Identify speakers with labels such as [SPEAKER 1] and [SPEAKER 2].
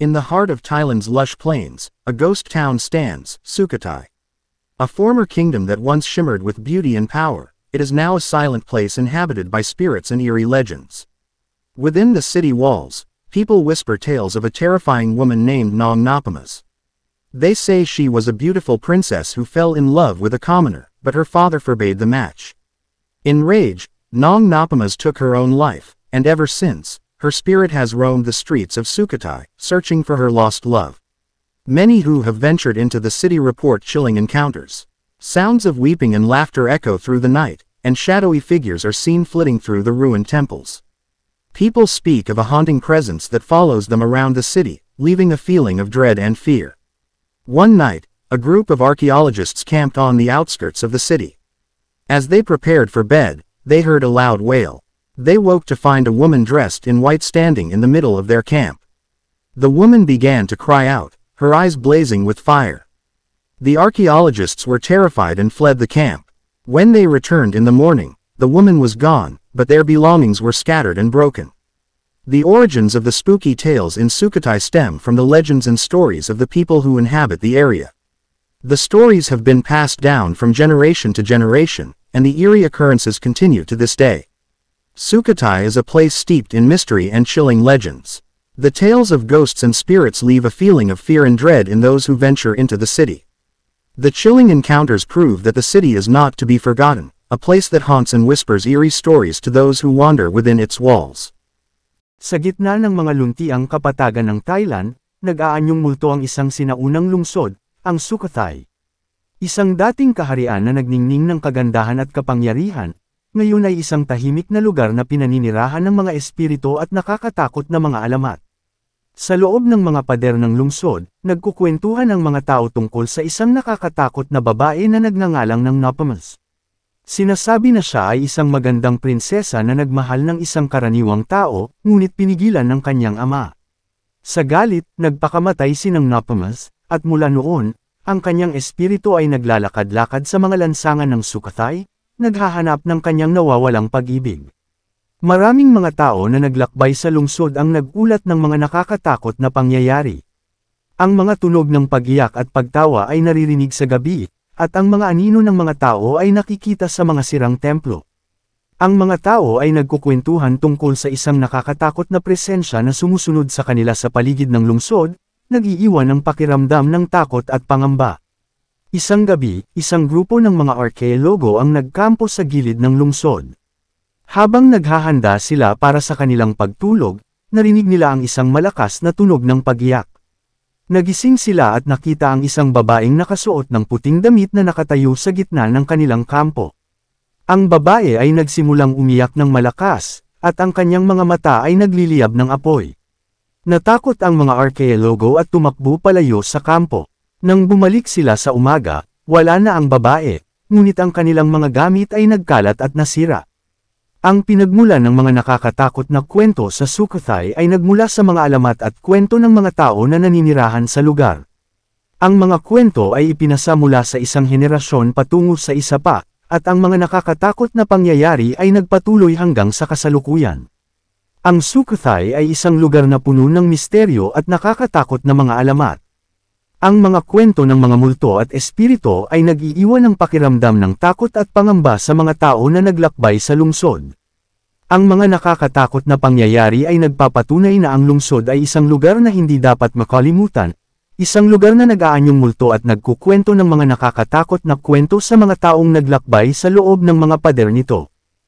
[SPEAKER 1] In the heart of Thailand's lush plains, a ghost town stands, Sukhothai. A former kingdom that once shimmered with beauty and power, it is now a silent place inhabited by spirits and eerie legends. Within the city walls, people whisper tales of a terrifying woman named Nong Napamas. They say she was a beautiful princess who fell in love with a commoner, but her father forbade the match. In rage, Nong Napamas took her own life, and ever since, her spirit has roamed the streets of Sukhothai, searching for her lost love. Many who have ventured into the city report chilling encounters. Sounds of weeping and laughter echo through the night, and shadowy figures are seen flitting through the ruined temples. People speak of a haunting presence that follows them around the city, leaving a feeling of dread and fear. One night, a group of archaeologists camped on the outskirts of the city. As they prepared for bed, they heard a loud wail. They woke to find a woman dressed in white standing in the middle of their camp. The woman began to cry out, her eyes blazing with fire. The archaeologists were terrified and fled the camp. When they returned in the morning, the woman was gone, but their belongings were scattered and broken. The origins of the spooky tales in Sukhothai stem from the legends and stories of the people who inhabit the area. The stories have been passed down from generation to generation, and the eerie occurrences continue to this day. Sukhothai is a place steeped in mystery and chilling legends. The tales of ghosts and spirits leave a feeling of fear and dread in those who venture into the city. The chilling encounters prove that the city is not to be forgotten, a place that haunts and whispers eerie stories to those who wander within its walls.
[SPEAKER 2] Sa gitna ng mga luntiang kapatagan ng Thailand, nag-aanyong multo ang isang sinaunang lungsod, ang Sukhothai. Isang dating kaharian na nagningning ng kagandahan at kapangyarihan, ngayon ay isang tahimik na lugar na pinaninirahan ng mga espiritu at nakakatakot na mga alamat. Sa loob ng mga pader ng lungsod, nagkukwentuhan ang mga tao tungkol sa isang nakakatakot na babae na nagngangalang ng Napamas. Sinasabi na siya ay isang magandang prinsesa na nagmahal ng isang karaniwang tao, ngunit pinigilan ng kanyang ama. Sa galit, nagpakamatay si Nong Napamas, at mula noon, ang kanyang espiritu ay naglalakad-lakad sa mga lansangan ng Sukhothai, naghahanap ng kanyang nawawalang pag-ibig. Maraming mga tao na naglakbay sa lungsod ang nagulat ng mga nakakatakot na pangyayari. Ang mga tunog ng pag-iyak at pagtawa ay naririnig sa gabi, at ang mga anino ng mga tao ay nakikita sa mga sirang templo. Ang mga tao ay nagkukwentuhan tungkol sa isang nakakatakot na presensya na sumusunod sa kanila sa paligid ng lungsod, nag-iiwan ng pakiramdam ng takot at pangamba. Isang gabi, isang grupo ng mga arkeologo ang nagkampo sa gilid ng lungsod. Habang naghahanda sila para sa kanilang pagtulog, narinig nila ang isang malakas na tunog ng pag-iyak. Nagising sila at nakita ang isang babaeng nakasuot ng puting damit na nakatayo sa gitna ng kanilang kampo. Ang babae ay nagsimulang umiyak ng malakas, at ang kanyang mga mata ay nagliliyab ng apoy. Natakot ang mga arkeologo at tumakbo palayo sa kampo. Nang bumalik sila sa umaga, wala na ang babae, ngunit ang kanilang mga gamit ay nagkalat at nasira. Ang pinagmulan ng mga nakakatakot na kwento sa Sukhothai ay nagmula sa mga alamat at kwento ng mga tao na naninirahan sa lugar. Ang mga kwento ay ipinasa mula sa isang henerasyon patungo sa isa pa, at ang mga nakakatakot na pangyayari ay nagpatuloy hanggang sa kasalukuyan. Ang Sukhothai ay isang lugar na puno ng misteryo at nakakatakot na mga alamat. Ang mga kwento ng mga multo at espiritu ay nag-iiwan ng pakiramdam ng takot at pangamba sa mga tao na naglakbay sa lungsod. Ang mga nakakatakot na pangyayari ay nagpapatunay na ang lungsod ay isang lugar na hindi dapat makalimutan, isang lugar na nag-aanyong multo at nagkukwento ng mga nakakatakot na kwento sa mga taong naglakbay sa loob ng mga pader nito.